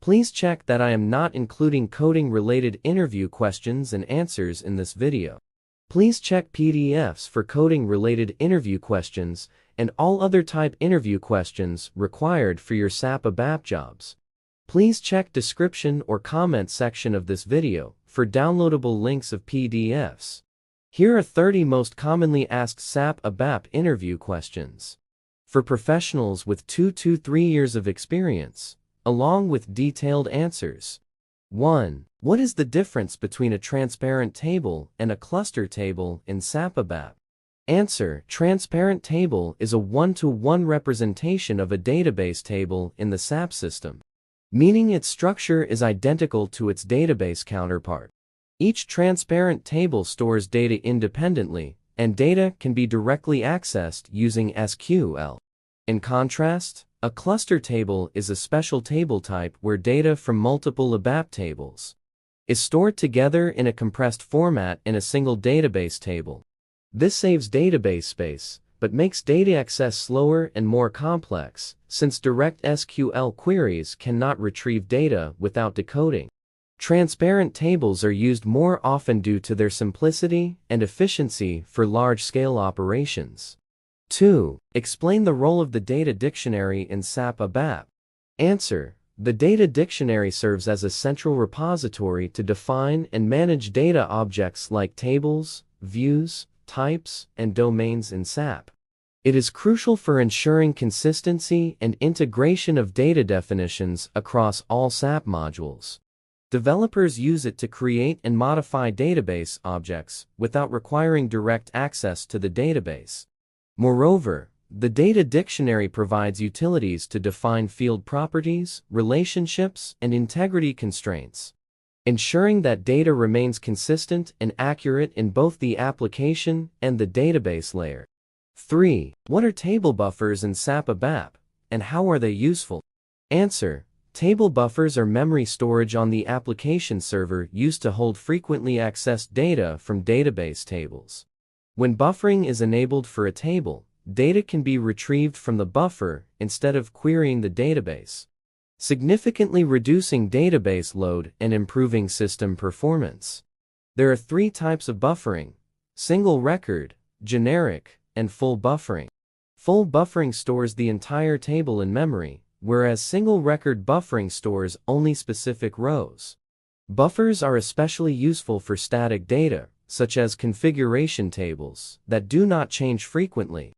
Please check that I am not including coding-related interview questions and answers in this video. Please check PDFs for coding-related interview questions and all other type interview questions required for your SAP ABAP jobs. Please check description or comment section of this video for downloadable links of PDFs. Here are 30 most commonly asked SAP ABAP interview questions. For professionals with 2 to 3 years of experience, along with detailed answers. 1. What is the difference between a transparent table and a cluster table in SAP ABAP? Answer: transparent table is a one-to-one representation of a database table in the SAP system, meaning its structure is identical to its database counterpart. Each transparent table stores data independently, and data can be directly accessed using SQL. In contrast, a cluster table is a special table type where data from multiple ABAP tables is stored together in a compressed format in a single database table. This saves database space, but makes data access slower and more complex, since direct SQL queries cannot retrieve data without decoding. Transparent tables are used more often due to their simplicity and efficiency for large-scale operations. 2. Explain the role of the data dictionary in SAP ABAP. Answer: the data dictionary serves as a central repository to define and manage data objects like tables, views, types, and domains in SAP. It is crucial for ensuring consistency and integration of data definitions across all SAP modules. Developers use it to create and modify database objects without requiring direct access to the database. Moreover, the data dictionary provides utilities to define field properties, relationships, and integrity constraints, ensuring that data remains consistent and accurate in both the application and the database layer. 3. What are table buffers in SAP ABAP, and how are they useful? Answer: table buffers are memory storage on the application server used to hold frequently accessed data from database tables. When buffering is enabled for a table, data can be retrieved from the buffer instead of querying the database, significantly reducing database load and improving system performance. There are 3 types of buffering: single record, generic, and full buffering. Full buffering stores the entire table in memory, whereas single record buffering stores only specific rows. Buffers are especially useful for static data, such as configuration tables, that do not change frequently.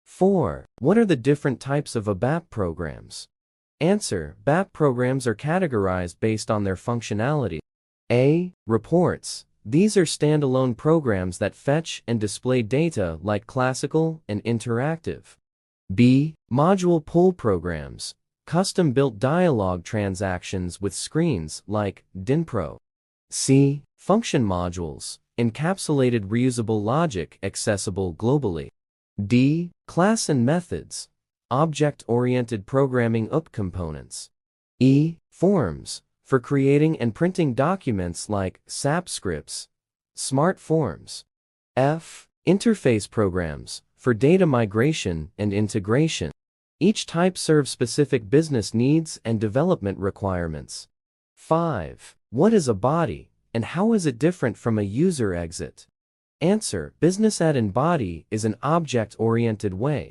4. What are the different types of ABAP programs? Answer: ABAP programs are categorized based on their functionality. A. Reports. These are standalone programs that fetch and display data like classical and interactive. B. Module pull programs. Custom-built dialog transactions with screens like DinPro. C. Function modules. Encapsulated reusable logic accessible globally. D. Class and methods. Object-oriented programming UP components. E. Forms. For creating and printing documents like SAP scripts, smart forms. F. Interface programs. For data migration and integration. Each type serves specific business needs and development requirements. 5. What is a body, and how is it different from a user exit? Answer: business add-in body is an object-oriented way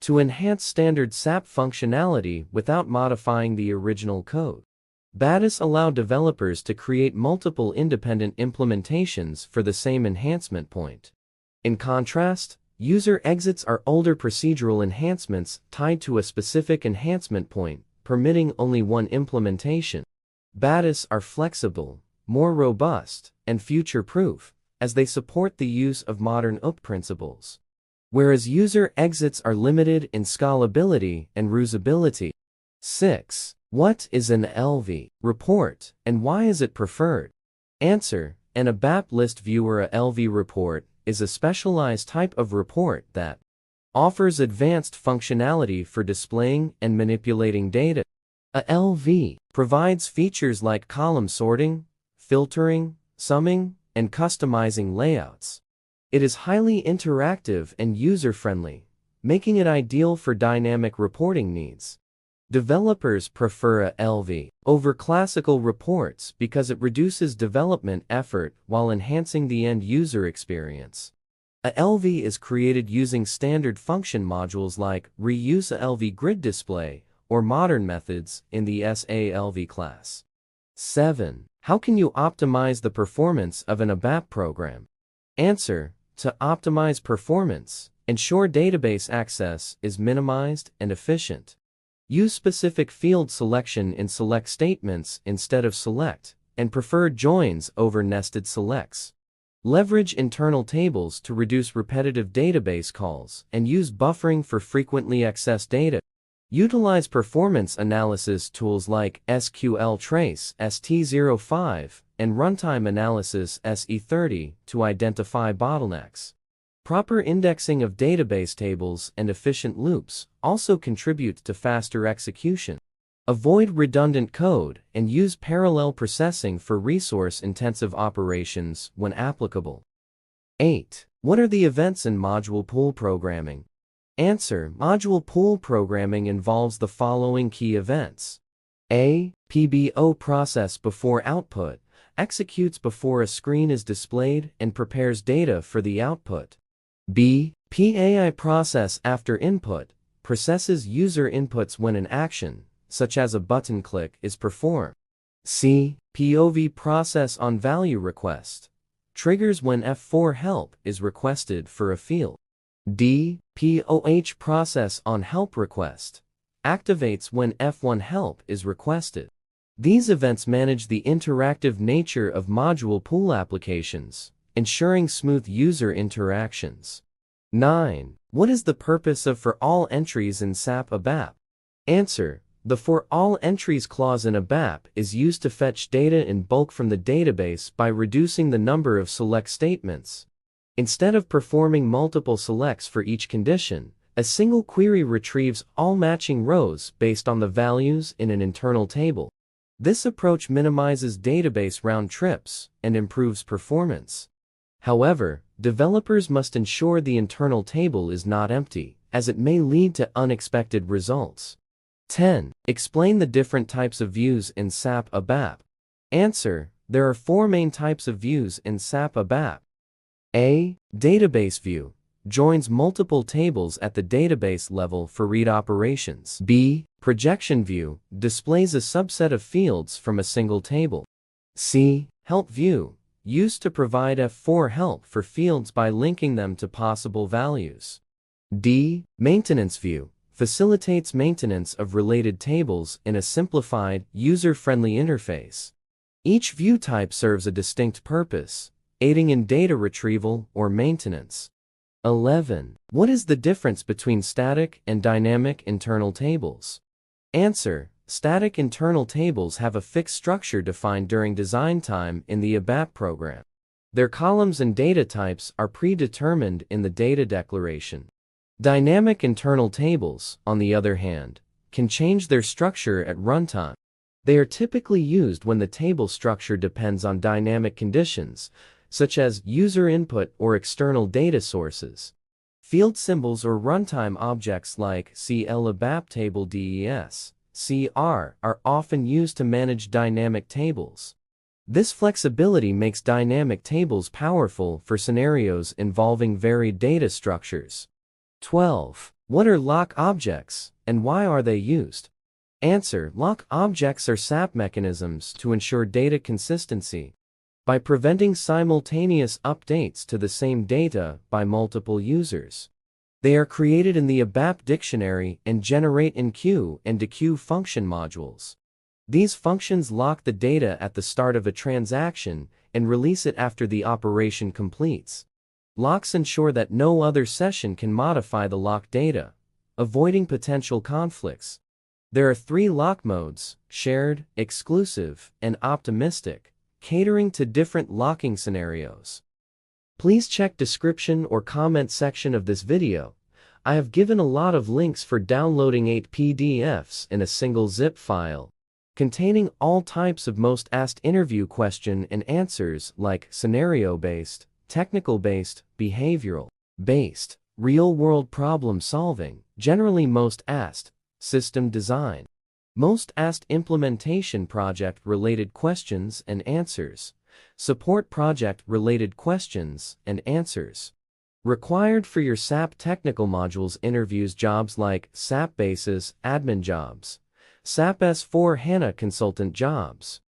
to enhance standard SAP functionality without modifying the original code. BADIs allow developers to create multiple independent implementations for the same enhancement point. In contrast, user exits are older procedural enhancements tied to a specific enhancement point, permitting only one implementation. BADIs are flexible, more robust, and future-proof, as they support the use of modern UP principles, whereas user exits are limited in scalability and reusability. 6. What is an LV report, and why is it preferred? Answer: an ABAP list viewer. A LV report is a specialized type of report that offers advanced functionality for displaying and manipulating data. A LV provides features like column sorting, filtering, summing, and customizing layouts. It is highly interactive and user-friendly, making it ideal for dynamic reporting needs. Developers prefer a LV over classical reports because it reduces development effort while enhancing the end-user experience. A LV is created using standard function modules like reuse a LV grid display or modern methods in the SALV class. 7. How can you optimize the performance of an ABAP program? Answer: to optimize performance, ensure database access is minimized and efficient. Use specific field selection in select statements instead of select, and prefer joins over nested selects. Leverage internal tables to reduce repetitive database calls and use buffering for frequently accessed data. Utilize performance analysis tools like SQL Trace ST05 and Runtime Analysis SE30 to identify bottlenecks. Proper indexing of database tables and efficient loops also contribute to faster execution. Avoid redundant code and use parallel processing for resource-intensive operations when applicable. 8. What are the events in module pool programming? Answer: module pool programming involves the following key events. A. PBO process before output executes before a screen is displayed and prepares data for the output. B. PAI process after input processes user inputs when an action, such as a button click, is performed. C. POV process on value request triggers when F4 help is requested for a field. D. POH process on help request activates when F1 help is requested. These events manage the interactive nature of module pool applications, ensuring smooth user interactions. 9. What is the purpose of for all entries in SAP ABAP? Answer: the for all entries clause in ABAP is used to fetch data in bulk from the database by reducing the number of select statements. Instead of performing multiple selects for each condition, a single query retrieves all matching rows based on the values in an internal table. This approach minimizes database round trips and improves performance. However, developers must ensure the internal table is not empty, as it may lead to unexpected results. 10. Explain the different types of views in SAP ABAP. Answer: there are 4 main types of views in SAP ABAP. A. Database view joins multiple tables at the database level for read operations. B. Projection view displays a subset of fields from a single table. C. Help view used to provide F4 help for fields by linking them to possible values. D. Maintenance view facilitates maintenance of related tables in a simplified, user-friendly interface. Each view type serves a distinct purpose, aiding in data retrieval or maintenance. 11. What is the difference between static and dynamic internal tables? Answer: static internal tables have a fixed structure defined during design time in the ABAP program. Their columns and data types are predetermined in the data declaration. Dynamic internal tables, on the other hand, can change their structure at runtime. They are typically used when the table structure depends on dynamic conditions, such as user input or external data sources. Field symbols or runtime objects like CL ABAP table DES, CR are often used to manage dynamic tables. This flexibility makes dynamic tables powerful for scenarios involving varied data structures. 12. What are lock objects, and why are they used? Answer: lock objects are SAP mechanisms to ensure data consistency by preventing simultaneous updates to the same data by multiple users. They are created in the ABAP dictionary and generate in Q and DQ function modules. These functions lock the data at the start of a transaction and release it after the operation completes. Locks ensure that no other session can modify the locked data, avoiding potential conflicts. There are 3 lock modes: shared, exclusive, and optimistic, catering to different locking scenarios. Please check description or comment section of this video. I have given a lot of links for downloading 8 PDFs in a single zip file, containing all types of most asked interview question and answers like scenario-based, technical-based, behavioral-based, real-world problem solving, generally most asked, system design, Most asked implementation project-related questions and answers. Support project-related questions and answers. Required for your SAP technical modules interviews jobs like SAP Basis admin jobs, SAP S4 HANA consultant jobs,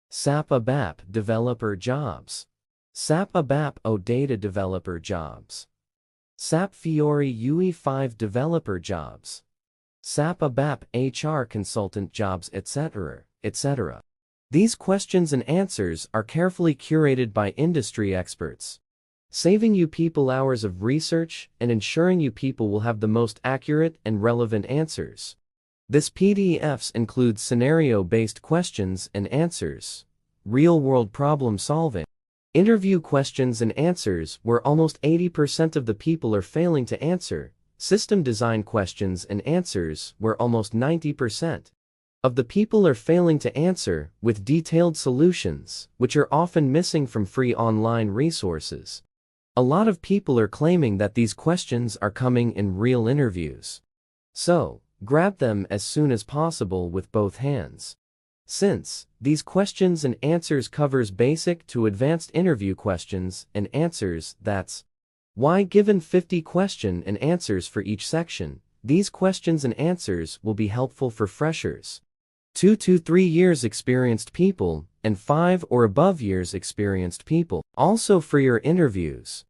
SAP ABAP developer jobs, SAP ABAP OData developer jobs, SAP Fiori UE5 developer jobs, SAP ABAP HR consultant jobs, etc., etc. These questions and answers are carefully curated by industry experts, saving you people hours of research and ensuring you people will have the most accurate and relevant answers. This PDFs includes scenario-based questions and answers, real-world problem solving, interview questions and answers where almost 80% of the people are failing to answer, system design questions and answers where almost 90% of the people are failing to answer, with detailed solutions, which are often missing from free online resources. A lot of people are claiming that these questions are coming in real interviews. So, grab them as soon as possible with both hands. Since these questions and answers covers basic to advanced interview questions and answers, that's why given 50 question and answers for each section, these questions and answers will be helpful for freshers, 2 to 3 years experienced people, and 5 or above years experienced people. Also for your interviews,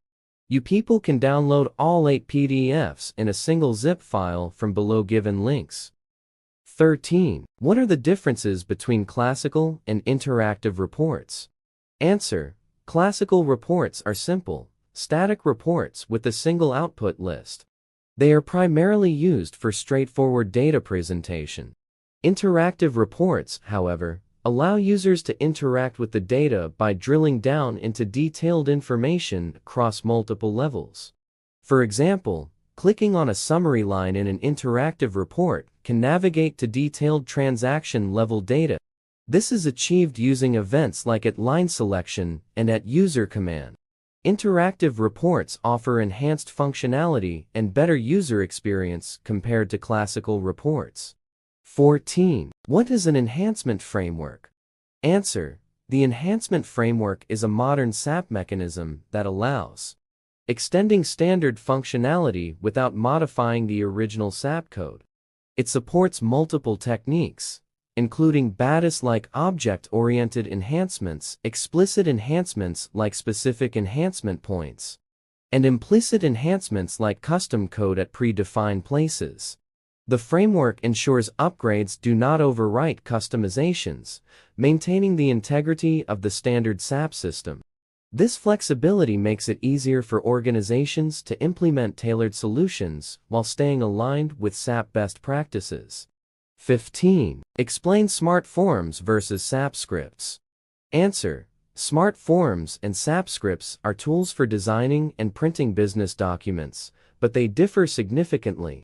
you people can download all 8 PDFs in a single zip file from below given links. 13. What are the differences between classical and interactive reports? Answer: classical reports are simple, static reports with a single output list. They are primarily used for straightforward data presentation. Interactive reports, however, allow users to interact with the data by drilling down into detailed information across multiple levels. For example, clicking on a summary line in an interactive report can navigate to detailed transaction-level data. This is achieved using events like at line selection and at user command. Interactive reports offer enhanced functionality and better user experience compared to classical reports. 14. What is an enhancement framework? Answer: the enhancement framework is a modern SAP mechanism that allows extending standard functionality without modifying the original SAP code. It supports multiple techniques, including BADIS-like object-oriented enhancements, explicit enhancements like specific enhancement points, and implicit enhancements like custom code at predefined places. The framework ensures upgrades do not overwrite customizations, maintaining the integrity of the standard SAP system. This flexibility makes it easier for organizations to implement tailored solutions while staying aligned with SAP best practices. 15. Explain smart forms versus SAP scripts. Answer: smart forms and SAP scripts are tools for designing and printing business documents, but they differ significantly.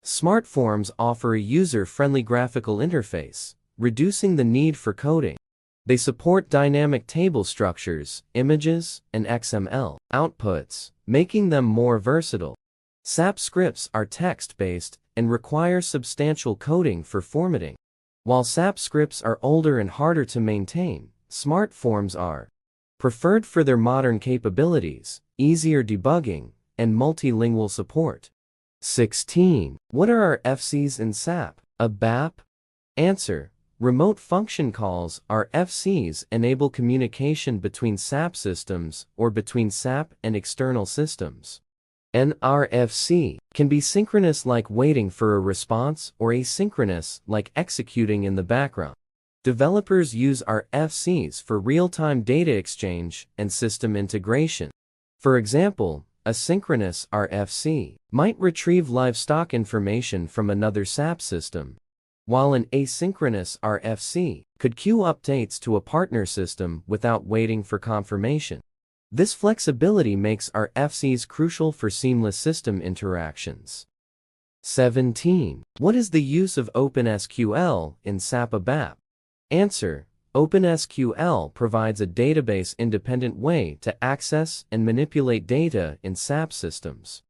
Smart forms offer a user-friendly graphical interface, reducing the need for coding. They support dynamic table structures, images, and XML outputs, making them more versatile. SAP scripts are text-based and require substantial coding for formatting. While SAP scripts are older and harder to maintain, smart forms are preferred for their modern capabilities, easier debugging, and multilingual support. 16. What are our FCs in SAP ABAP? Answer: remote function calls, RFCs, enable communication between SAP systems or between SAP and external systems. An RFC can be synchronous, like waiting for a response, or asynchronous, like executing in the background. Developers use RFCs for real-time data exchange and system integration. For example, a synchronous RFC might retrieve livestock information from another SAP system, while an asynchronous RFC could queue updates to a partner system without waiting for confirmation. This flexibility makes RFCs crucial for seamless system interactions. 17. What is the use of OpenSQL in SAP ABAP? Answer: OpenSQL provides a database-independent way to access and manipulate data in SAP systems.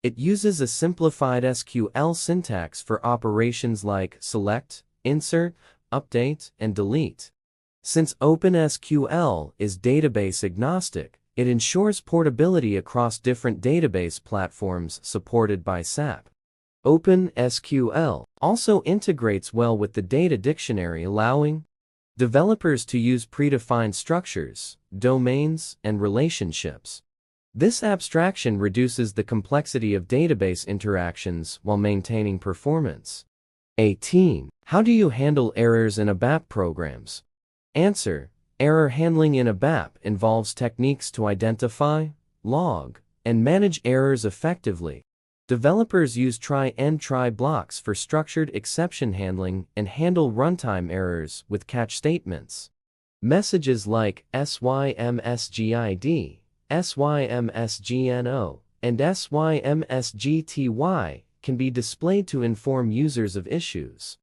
It uses a simplified SQL syntax for operations like select, insert, update, and delete. Since OpenSQL is database agnostic, it ensures portability across different database platforms supported by SAP. OpenSQL also integrates well with the data dictionary, allowing developers to use predefined structures, domains, and relationships. This abstraction reduces the complexity of database interactions while maintaining performance. 18. How do you handle errors in ABAP programs? Answer: error handling in ABAP involves techniques to identify, log, and manage errors effectively. Developers use try-and-try blocks for structured exception handling and handle runtime errors with catch statements. Messages like SYMSGID, SYMSGNO, and SYMSGTY can be displayed to inform users of issues.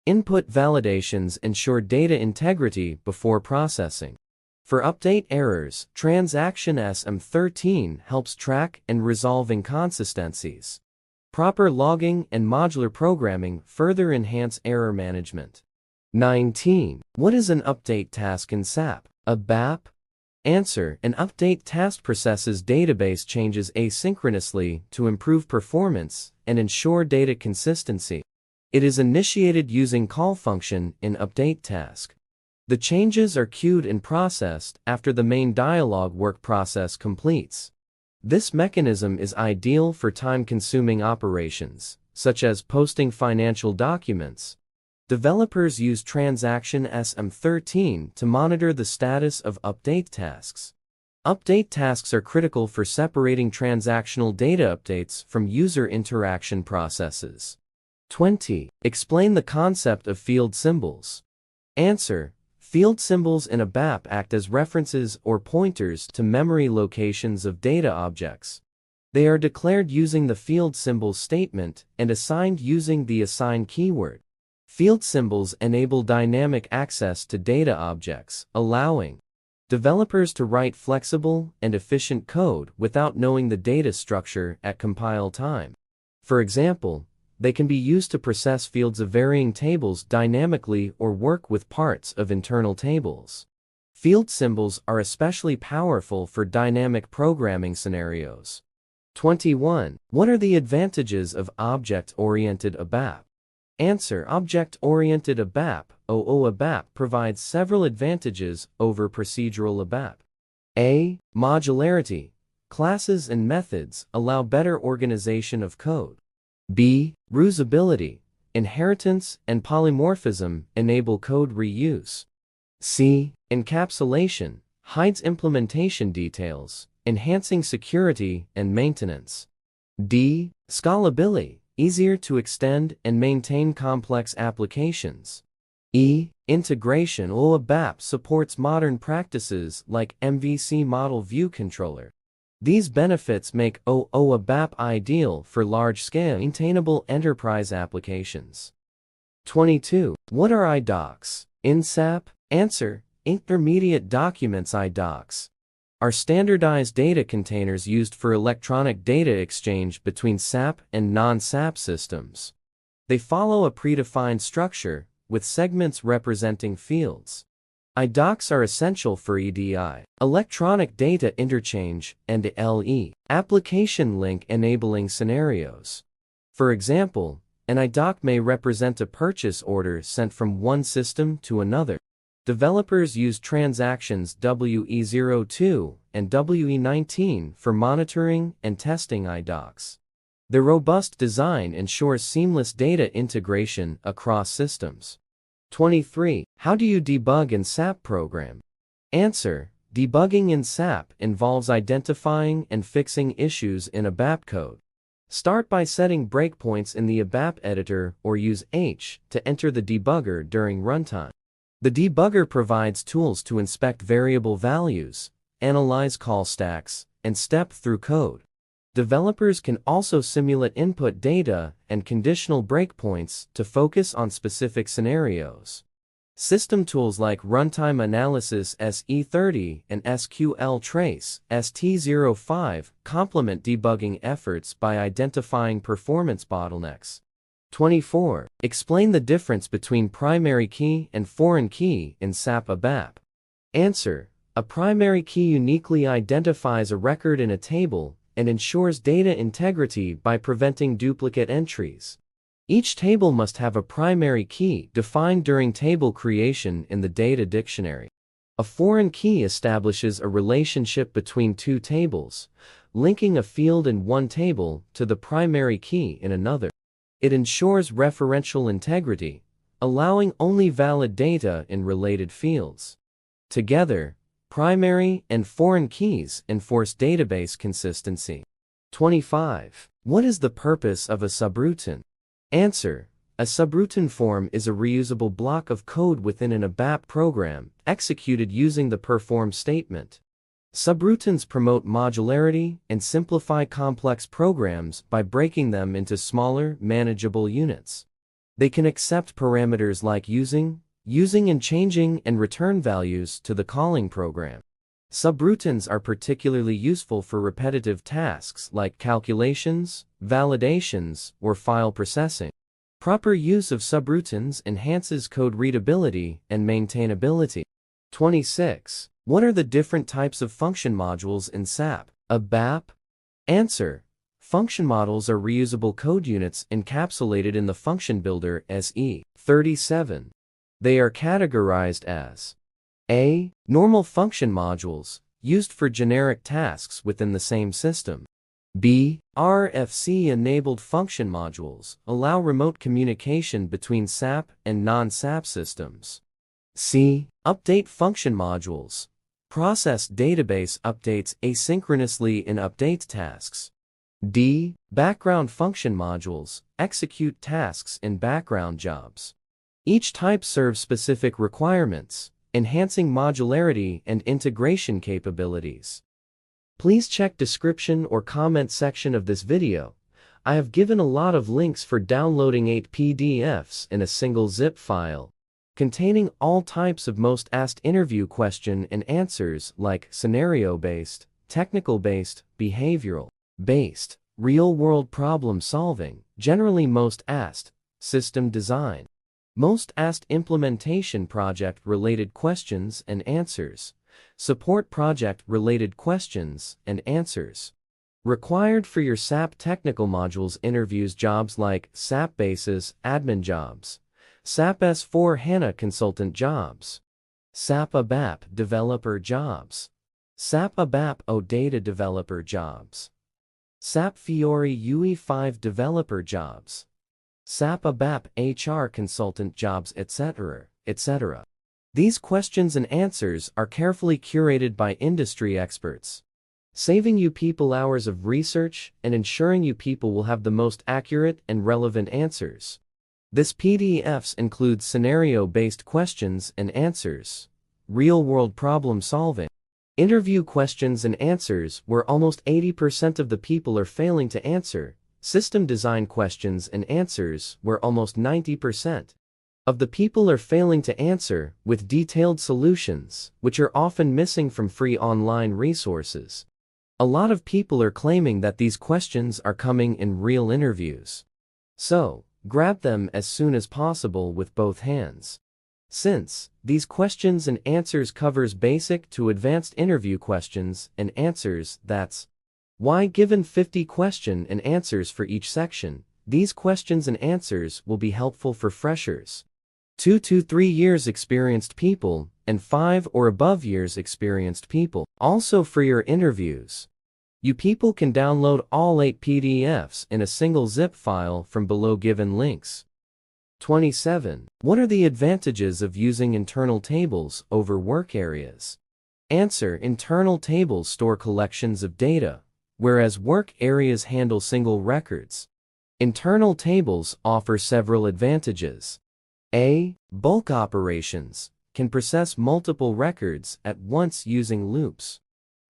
Input validations ensure data integrity before processing. For update errors, Transaction SM13 helps track and resolve inconsistencies. Proper logging and modular programming further enhance error management. 19. What is an update task in SAP ABAP? Answer: an update task processes database changes asynchronously to improve performance and ensure data consistency. It is initiated using call function in update task. The changes are queued and processed after the main dialog work process completes. This mechanism is ideal for time-consuming operations, such as posting financial documents. Developers use Transaction SM13 to monitor the status of update tasks. Update tasks are critical for separating transactional data updates from user interaction processes. 20. Explain the concept of field symbols. Answer: field symbols in ABAP act as references or pointers to memory locations of data objects. They are declared using the field symbols statement and assigned using the assign keyword. Field symbols enable dynamic access to data objects, allowing developers to write flexible and efficient code without knowing the data structure at compile time. For example, they can be used to process fields of varying tables dynamically or work with parts of internal tables. Field symbols are especially powerful for dynamic programming scenarios. 21. What are the advantages of object-oriented ABAP? Answer: object-oriented ABAP, OOABAP, provides several advantages over procedural ABAP. A. Modularity. Classes and methods allow better organization of code. B. Reusability. Inheritance and polymorphism enable code reuse. C. Encapsulation. Hides implementation details, enhancing security and maintenance. D. Scalability. Easier to extend and maintain complex applications. E. Integration. OOABAP supports modern practices like MVC Model View Controller. These benefits make OOABAP ideal for large-scale, maintainable enterprise applications. 22. What are iDocs in SAP? Answer: intermediate documents. iDocs are standardized data containers used for electronic data exchange between SAP and non-SAP systems. They follow a predefined structure, with segments representing fields. iDocs are essential for EDI, electronic data interchange, and LE, application link enabling scenarios. For example, an iDoc may represent a purchase order sent from one system to another. Developers use transactions WE02 and WE19 for monitoring and testing iDocs. Their robust design ensures seamless data integration across systems. 23. How do you debug in SAP program? Answer: debugging in SAP involves identifying and fixing issues in ABAP code. Start by setting breakpoints in the ABAP editor or use H to enter the debugger during runtime. The debugger provides tools to inspect variable values, analyze call stacks, and step through code. Developers can also simulate input data and conditional breakpoints to focus on specific scenarios. System tools like Runtime Analysis SE30 and SQL Trace ST05 complement debugging efforts by identifying performance bottlenecks. 24. Explain the difference between primary key and foreign key in SAP ABAP. Answer. A primary key uniquely identifies a record in a table and ensures data integrity by preventing duplicate entries. Each table must have a primary key defined during table creation in the data dictionary. A foreign key establishes a relationship between two tables, linking a field in one table to the primary key in another. It ensures referential integrity, allowing only valid data in related fields. Together, primary and foreign keys enforce database consistency. 25. What is the purpose of a subroutine? Answer. A subroutine form is a reusable block of code within an ABAP program, executed using the perform statement. Subroutines promote modularity and simplify complex programs by breaking them into smaller, manageable units. They can accept parameters like using and changing and return values to the calling program. Subroutines are particularly useful for repetitive tasks like calculations, validations, or file processing. Proper use of subroutines enhances code readability and maintainability. 26. What are the different types of function modules in SAP ABAP? Answer. Function models are reusable code units encapsulated in the function builder SE. 37. They are categorized as A. Normal function modules, used for generic tasks within the same system. B. RFC-enabled function modules allow remote communication between SAP and non-SAP systems. C. Update function modules process database updates asynchronously in update tasks. D. Background function modules execute tasks in background jobs. Each type serves specific requirements, enhancing modularity and integration capabilities. Please check description or comment section of this video. I have given a lot of links for downloading 8 PDFs in a single zip file, containing all types of most asked interview question and answers like scenario-based, technical-based, behavioral-based, real-world problem-solving, generally most asked, system design, most asked implementation project-related questions and answers, support project-related questions and answers. Required for your SAP technical modules interviews jobs like SAP Basis admin jobs, SAP S4 HANA consultant jobs, SAP ABAP developer jobs, SAP ABAP OData developer jobs, SAP Fiori UE5 developer jobs, SAP ABAP HR consultant jobs, etc., etc. These questions and answers are carefully curated by industry experts, saving you people hours of research and ensuring you people will have the most accurate and relevant answers. This PDFs includes scenario-based questions and answers, real-world problem solving, interview questions and answers where almost 80% of the people are failing to answer, system design questions and answers where almost 90% of the people are failing to answer, with detailed solutions, which are often missing from free online resources. A lot of people are claiming that these questions are coming in real interviews. So, grab them as soon as possible with both hands. Since these questions and answers covers basic to advanced interview questions and answers, that's why given 50 question and answers for each section, these questions and answers will be helpful for freshers, 2 to 3 years experienced people, and 5 or above years experienced people. Also for your interviews, you people can download all 8 PDFs in a single zip file from below given links. 27. What are the advantages of using internal tables over work areas? Answer. Internal tables store collections of data, whereas work areas handle single records. Internal tables offer several advantages. A. Bulk operations can process multiple records at once using loops.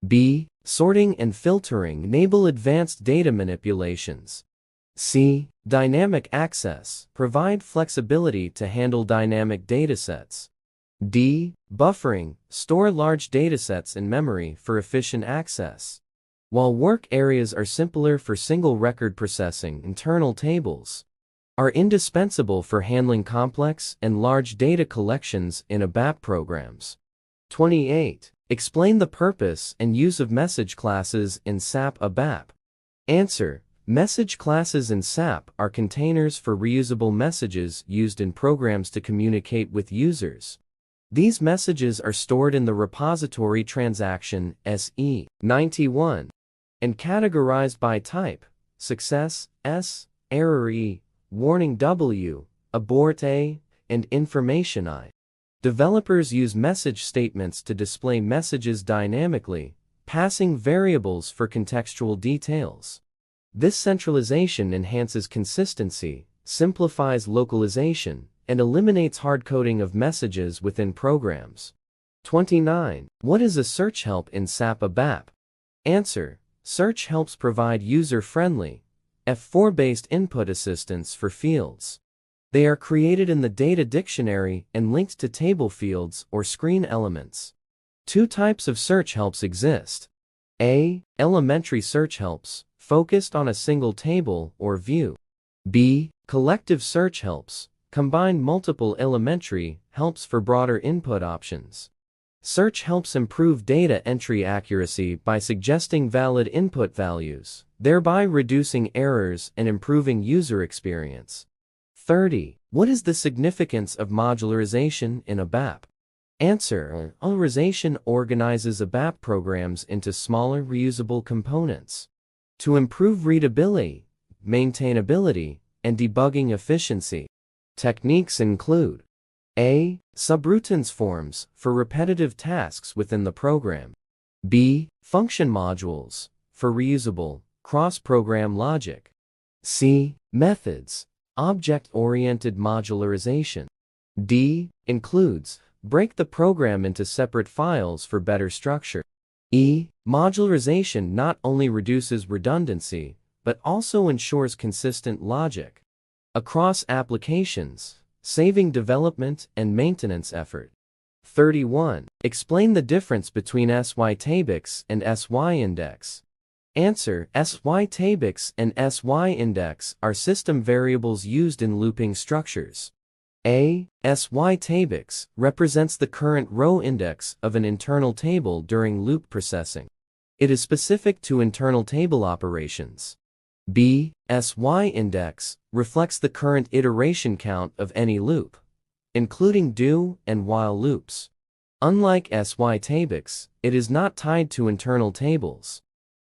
B. Sorting and filtering enable advanced data manipulations. C. Dynamic access provide flexibility to handle dynamic datasets. D. Buffering store large datasets in memory for efficient access. While work areas are simpler for single record processing, internal tables are indispensable for handling complex and large data collections in ABAP programs. 28. Explain the purpose and use of message classes in SAP ABAP. Answer: message classes in SAP are containers for reusable messages used in programs to communicate with users. These messages are stored in the repository transaction SE91 and categorized by type: success S, error E, warning W, abort A, and information I. Developers use message statements to display messages dynamically, passing variables for contextual details. This centralization enhances consistency, simplifies localization, and eliminates hard-coding of messages within programs. 29. What is a search help in SAP ABAP? Answer: search helps provide user-friendly, F4-based input assistance for fields. They are created in the data dictionary and linked to table fields or screen elements. Two types of search helps exist. A. Elementary search helps, focused on a single table or view. B. Collective search helps, combine multiple elementary helps for broader input options. Search helps improve data entry accuracy by suggesting valid input values, thereby reducing errors and improving user experience. 30. What is the significance of modularization in ABAP? Answer: modularization organizes ABAP programs into smaller reusable components. To improve readability, maintainability, and debugging efficiency. Techniques include: A. Subroutines forms for repetitive tasks within the program. B. Function modules for reusable, cross-program logic. C. Methods, object-oriented modularization. D. Includes, break the program into separate files for better structure. E. Modularization not only reduces redundancy, but also ensures consistent logic across applications, saving development and maintenance effort. 31. Explain the difference between SY-Tabix and SY-Index. Answer: SY-Tabix and SY-Index are system variables used in looping structures. A. SY-Tabix represents the current row index of an internal table during loop processing. It is specific to internal table operations. B. SY-Index reflects the current iteration count of any loop, including do and while loops. Unlike SY-Tabix, it is not tied to internal tables.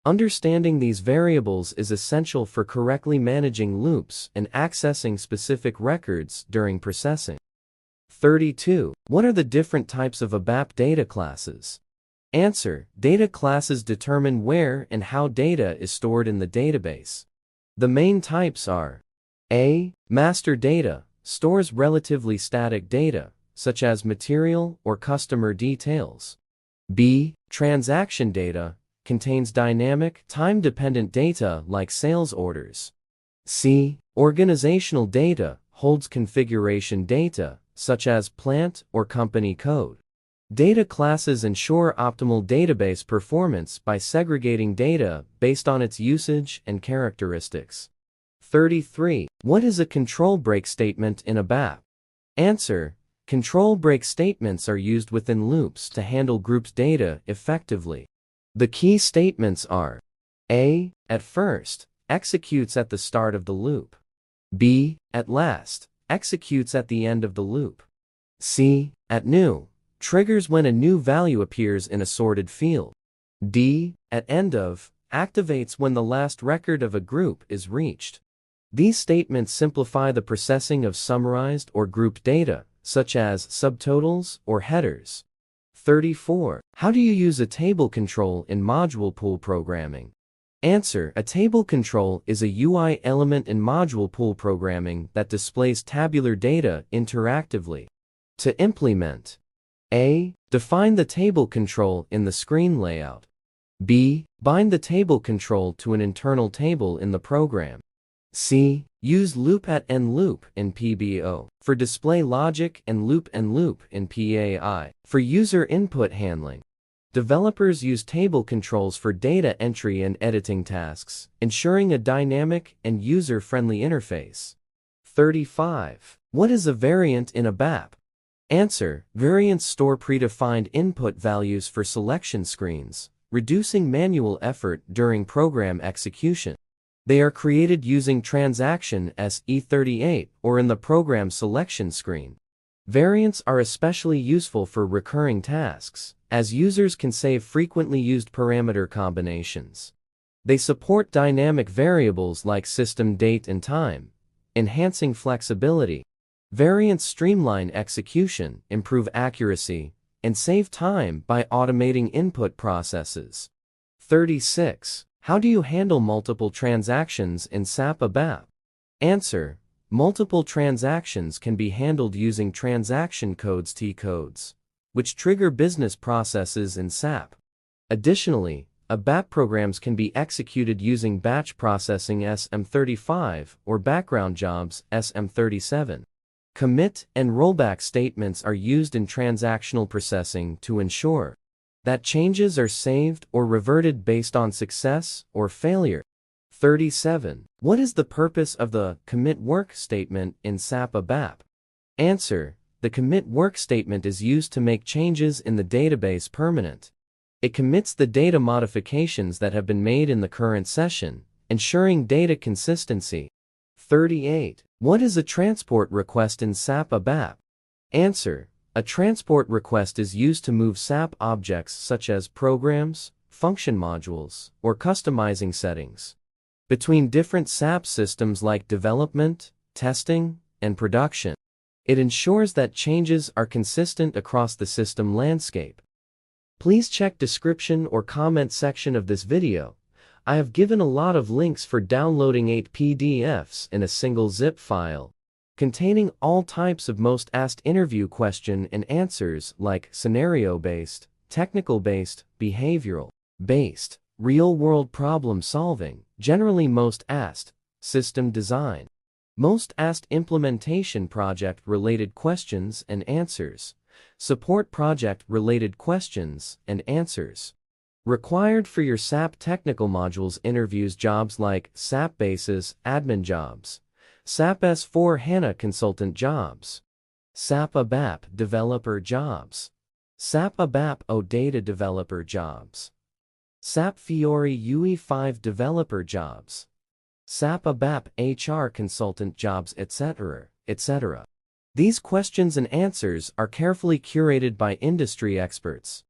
Understanding these variables is essential for correctly managing loops and accessing specific records during processing. 32. What are the different types of ABAP data classes? Answer: data classes determine where and how data is stored in the database. The main types are: A. Master data stores relatively static data, such as material or customer details. B. Transaction data contains dynamic, time-dependent data like sales orders. C. Organizational data holds configuration data, such as plant or company code. Data classes ensure optimal database performance by segregating data based on its usage and characteristics. 33. What is a control break statement in ABAP? Answer: control break statements are used within loops to handle grouped data effectively. The key statements are: A. At first, executes at the start of the loop. B. At last, executes at the end of the loop. C. At new, triggers when a new value appears in a sorted field. D. At end of, activates when the last record of a group is reached. These statements simplify the processing of summarized or grouped data, such as subtotals or headers. 34. How do you use a table control in module pool programming? Answer: a table control is a UI element in module pool programming that displays tabular data interactively. To implement: A. Define the table control in the screen layout. B. Bind the table control to an internal table in the program. C. Use loop at end loop in PBO for display logic and loop in PAI for user input handling. Developers use table controls for data entry and editing tasks, ensuring a dynamic and user-friendly interface. 35. What is a variant in ABAP? Answer: variants store predefined input values for selection screens, reducing manual effort during program execution. They are created using transaction SE38 or in the program selection screen. Variants are especially useful for recurring tasks, as users can save frequently used parameter combinations. They support dynamic variables like system date and time, enhancing flexibility. Variants streamline execution, improve accuracy, and save time by automating input processes. 36. How do you handle multiple transactions in SAP ABAP? Answer: multiple transactions can be handled using transaction codes T-codes, which trigger business processes in SAP. Additionally, ABAP programs can be executed using batch processing SM35 or background jobs SM37. Commit and rollback statements are used in transactional processing to ensure that changes are saved or reverted based on success or failure. 37. What is the purpose of the commit work statement in SAP ABAP? Answer: the commit work statement is used to make changes in the database permanent. It commits the data modifications that have been made in the current session, ensuring data consistency. 38. What is a transport request in SAP ABAP? Answer: a transport request is used to move SAP objects such as programs, function modules, or customizing settings between different SAP systems like development, testing, and production. It ensures that changes are consistent across the system landscape. Please check description or comment section of this video. I have given a lot of links for downloading 8 PDFs in a single zip file, containing all types of most asked interview question and answers like scenario-based, technical-based, behavioral-based, real-world problem-solving, generally most asked, system design, most asked implementation project-related questions and answers, support project-related questions and answers. Required for your SAP technical modules interviews jobs like SAP Basis admin jobs, SAP S4 HANA consultant jobs, SAP ABAP developer jobs, SAP ABAP OData developer jobs, SAP Fiori UE5 developer jobs, SAP ABAP HR consultant jobs, etc., etc. These questions and answers are carefully curated by industry experts,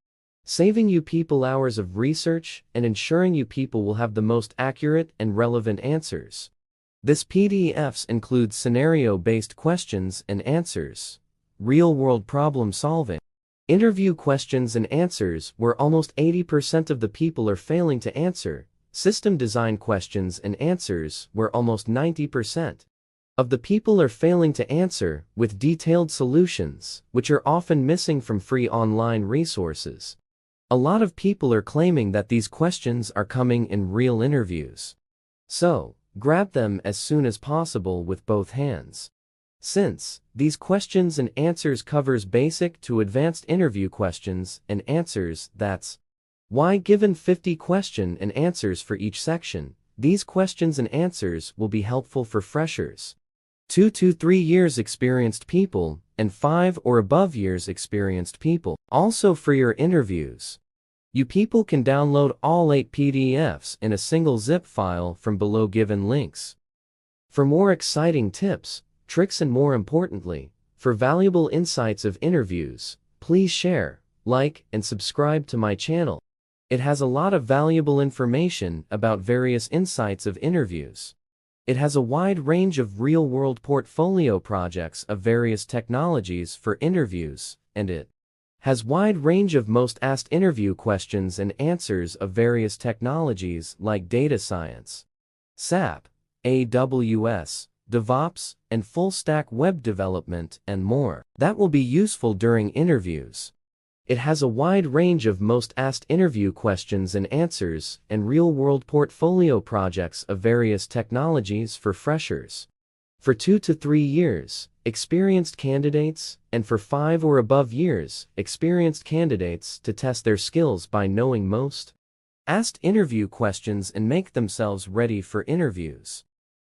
saving you people hours of research and ensuring you people will have the most accurate and relevant answers. This PDFs includes scenario-based questions and answers, real-world problem solving, interview questions and answers where almost 80% of the people are failing to answer, system design questions and answers where almost 90% of the people are failing to answer, with detailed solutions, which are often missing from free online resources. A lot of people are claiming that these questions are coming in real interviews. So, grab them as soon as possible with both hands. Since these questions and answers covers basic to advanced interview questions and answers, that's why given 50 question and answers for each section, these questions and answers will be helpful for freshers, 2 to 3 years experienced people, and 5 or above years experienced people. Also for your interviews, you people can download all 8 PDFs in a single zip file from below given links. For more exciting tips, tricks and more importantly, for valuable insights of interviews, please share, like, and subscribe to my channel. It has a lot of valuable information about various insights of interviews. It has a wide range of real-world portfolio projects of various technologies for interviews, and it has wide range of most asked interview questions and answers of various technologies like data science, SAP, AWS, DevOps, and full-stack web development, and more. That will be useful during interviews. It has a wide range of most asked interview questions and answers and real-world portfolio projects of various technologies for freshers, for 2 to 3 years, experienced candidates, and for 5 or above years, experienced candidates to test their skills by knowing most asked interview questions and make themselves ready for interviews.